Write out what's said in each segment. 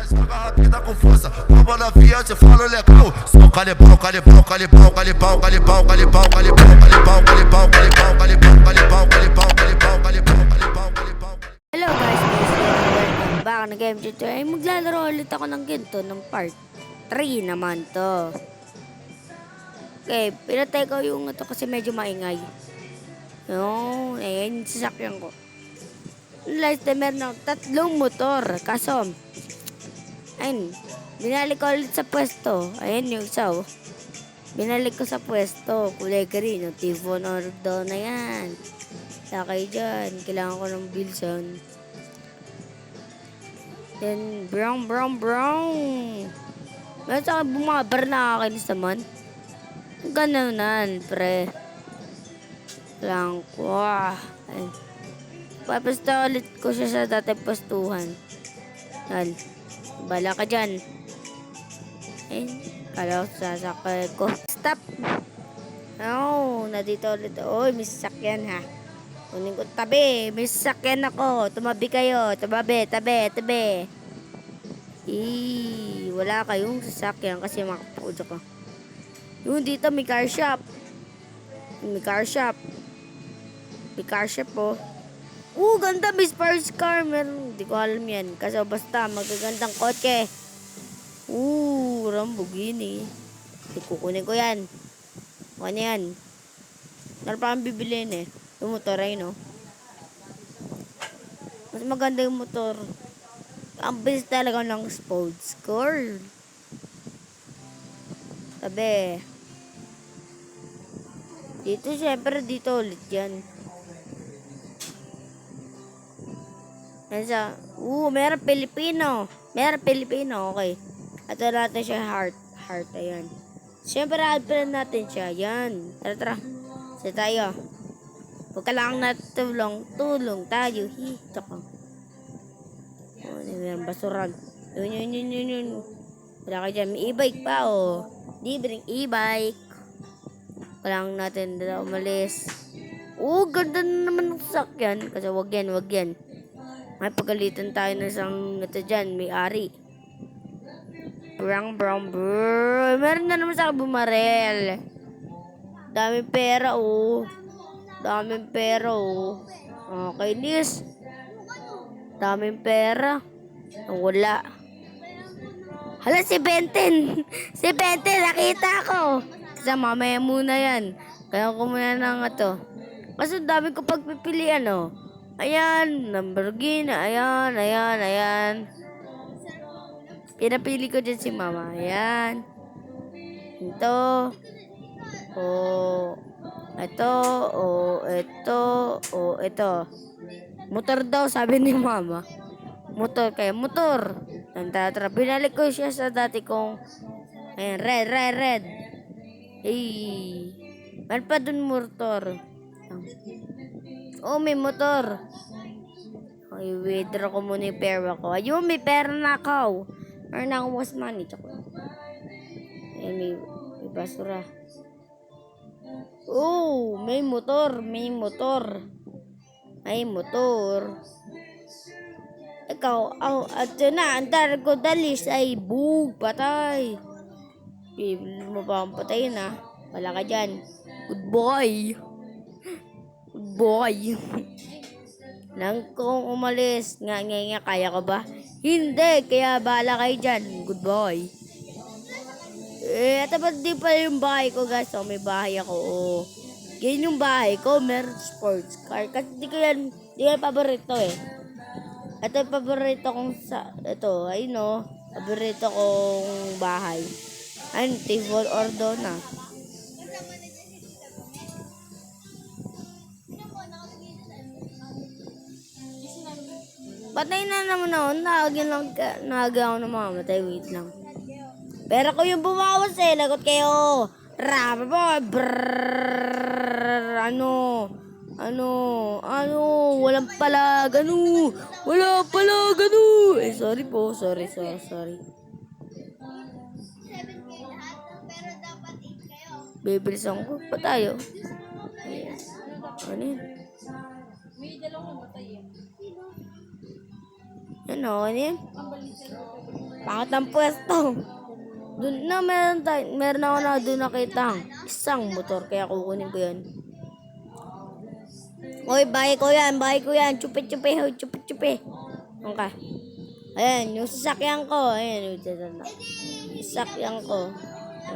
Agarra a vida com força, bomba na aviante, falo legal. Sou calibrão, calibrão, calibrão, calibrão, calibrão, calibrão, calibrão, calibrão, calibrão, calibrão, calibrão, calibrão, calibrão, calibrão, calibrão, calibrão, calibrão. Hello guys, welcome back na game dito. Ay maglalaro ulit ako ng ganito ng part 3 naman to. Okay, pinatay ko yung ito kasi medyo maingay. Yung, ayan, sasakyan ko. Last time meron ng 3 motor. Kaso, ayun, binalik ko ulit sa pwesto. Ayan yung isa oh. Binalik ko sa pwesto. Kulay green, yung Tifon Ordo na yan. Sakay dyan. Kailangan ko ng Bilson. Then, brown. Meron sa akin bumabar na kakainis naman. Ganonan, pre. Lang ko. Ay. Papasta ulit ko siya sa dati pastuhan. Yan. Bala ka dyan. Ayun. Kala ko sasakay ko. Stop! No, nandito ulit. Oy, may sasakyan ha. Kunin ko tabi. May sasakyan ako. Tumabi kayo. Tabi. Wala kayong sasakyan kasi makapudo ko. Yung dito may car shop. May car shop po. Ganda, may sports car. Meron, hindi ko alam yan. Kasi basta, magagandang kotse. Lamborghini. Kukunin ko yan. Ano yan? Meron pa akong bibiliin eh. Yung motor ay no. Mas maganda yung motor. Ang bilis talaga ng sports car. Sabi. Dito syempre, dito ulit yan. Meron Pilipino. Okay. At natin siya heart, ayan. Siyempre, alpin natin siya. Yan. Tara. Sa tayo. Huwag ka lang tulong tayo. Hito ka. Meron basuran. Yun. Wala ka dyan. May e-bike pa, oh. Libreng e-bike. Kailangan natin na umalis. Ganda na naman ng sakyan. Kasi wag yan. May pagalitan tayo ng isang ito dyan. May ari. Brown. Meron na naman sa akin bumarel. Daming pera, oh. Okay, Nis. Daming pera. Wala. Hala, si Benten, nakita ko. Kasi mamaya muna yan. Kaya ko muna ng ito. Kasi dami ko pagpipilian, oh. Ayan, Lamborghini, ayan. Pinapili ko dyan si mama. Ayan. Ito. Ito. Motor daw, sabi ni mama. Motor. Tara. Binalik ko siya sa dati kong, ayan, red. Meron pa dun motor. May motor. Okay, withdraw ko muna yung pera ko. Ayun, may pera na ako. Meron na akong was money. May basura. May motor. Ikaw, at na, ang ko dalis ay patay. Mo pa ang patayin ha. Wala ka dyan. Goodbye. Nang kung umalis. Nga, kaya ko ba? Hindi, kaya bahala kayo dyan. Goodbye. Ito ba di pa yung bahay ko guys? May bahay ako. Yan yung bahay ko. Meron sports car. Kasi di ko yan paborito eh. Ito yung paborito kong paborito kong bahay. Ayun, Tifon Ordo na. Patay na naman ako. Nahagi ako na mamamatay. Wait lang. Pero ko yung bumawas eh. Lagot kayo. Walang palag. Wala palag. Sorry po. Sorry. Bibilisan ko pa tayo. Ano yun? May dalawang batay yan. Ano yan? Pangat ang pwesto. Doon na meron ako na doon nakita isang motor kaya kukunin ko yan. Oy, bahay ko yan. Chupi-chupi, hoy, chupi-chupi. Okay. Ayan, yung sasakyan ko. Ayan, yung sasakyan ko.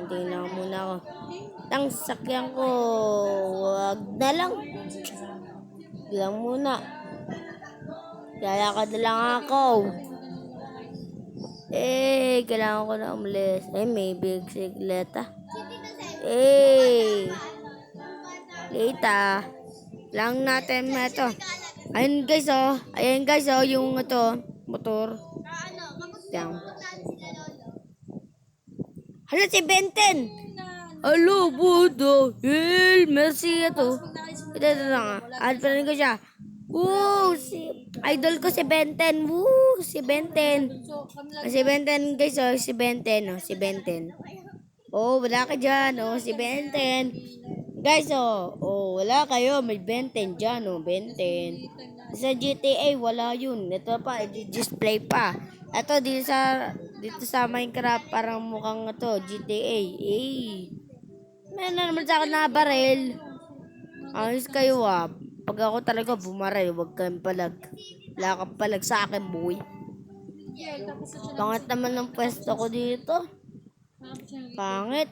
Tingnan muna ako. Ang sasakyan ko, wag na lang. Lang muna. Lalakad na lang ako. Kailangan ko na umalis. May bisikleta. Kita. Lang natin na ito. Ayun guys, yung ito, motor. Yan. Hala, si Benten! Alo, Budo! Merci ito. Ito na nga. Alparin ko siya. Idol ko si Benten. Si Benten. Si Benten guys, si Benten. Si Benten. Wala ka dyan. Si Benten. Guys, wala kayo. May Benten dyan, Benten. Sa GTA, wala yun. Ito pa, display pa. Ito, dito sa Minecraft, parang mukhang ito, GTA. Meron na naman sa akin na baril. Ayos kayo, Pag ako talaga bumaril, huwag kayong palag. Wala kang palag sa akin, boy. Pangit naman ng pwesto ko dito. Pangit.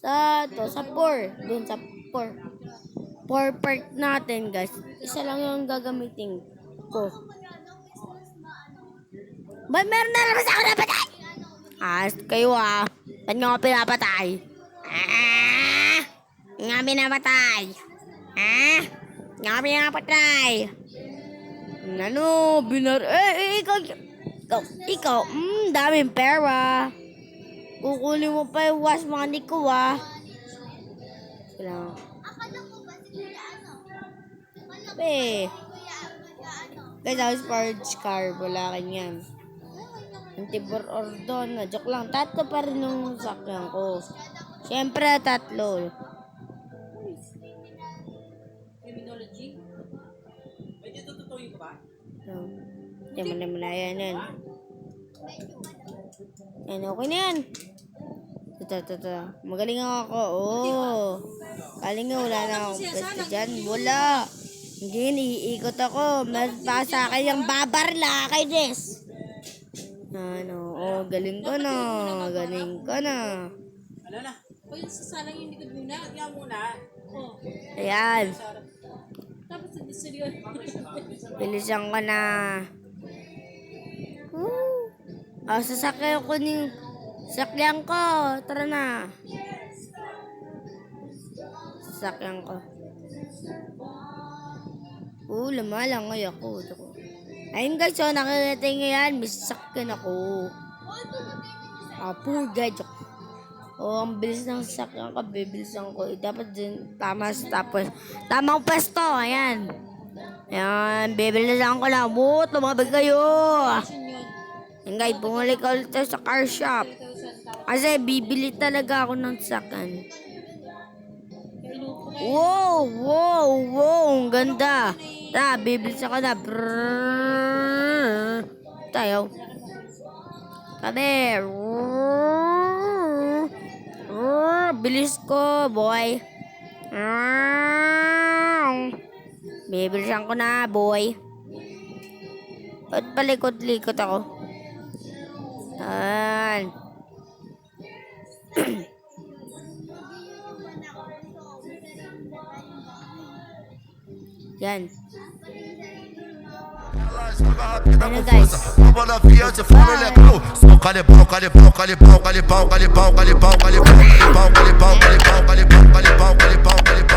Sa 4. Doon sa 4 part natin, guys. Isa lang yung gagamitin ko. Ba't meron na naman sa ako napatay? Kayo ba't nga ako pinapatay? Nga pinapatay? Nga pinapatay? Ano? Ikaw, daming pera. Kukunin mo pa yung wash money ko, Kailangan. Guys, house forge car. Wala kanyan. Antibor ordon. Joke lang. 3 pa rin yung sakyan ko. Siyempre, 3. Criminology? Medyo tututuin ko ba? Yan. Yan, okay na yan. Ito. Magaling ako. Galing nga, wala na akong pwesto dyan. Wala. Hindi, iikot ako. Mas pa sa akin yung babarla kay Jess. Galing ko na. Ano na? Yung sasalang yung likod muna. Kaya muna. Ayan. Tapos seryoso. Bilisan ko na. Sasakyan ko yung sakyan ko. Tara na. Sasakyan ko. Lumalangay ako. Ayun guys, nakikita nyo yan. May sasakyan ako. Poor guy. Ang bilis ng sasakyan ko. Bibilisan ko. Dapat din tamang pwesto. Ayan. Bibilisan ko na. Tumabig kayo. Ayan guys, bumalik ko ulit sa car shop. Kasi bibili talaga ako ng sasakyan. Wow, ang ganda. Tara, bibilisan ko na. Tayo. Tabi. Bilis ko, boy. Bibilisan ko na, boy. Ba't palikot-likot ako? Yan. Yan. Ano guys? Vamos na via, te falo legal. Soca de pau, calipau, calipau, calipau, calipau, calipau, calipau, calipau, calipau, calipau, calipau, calipau, calipau, calipau.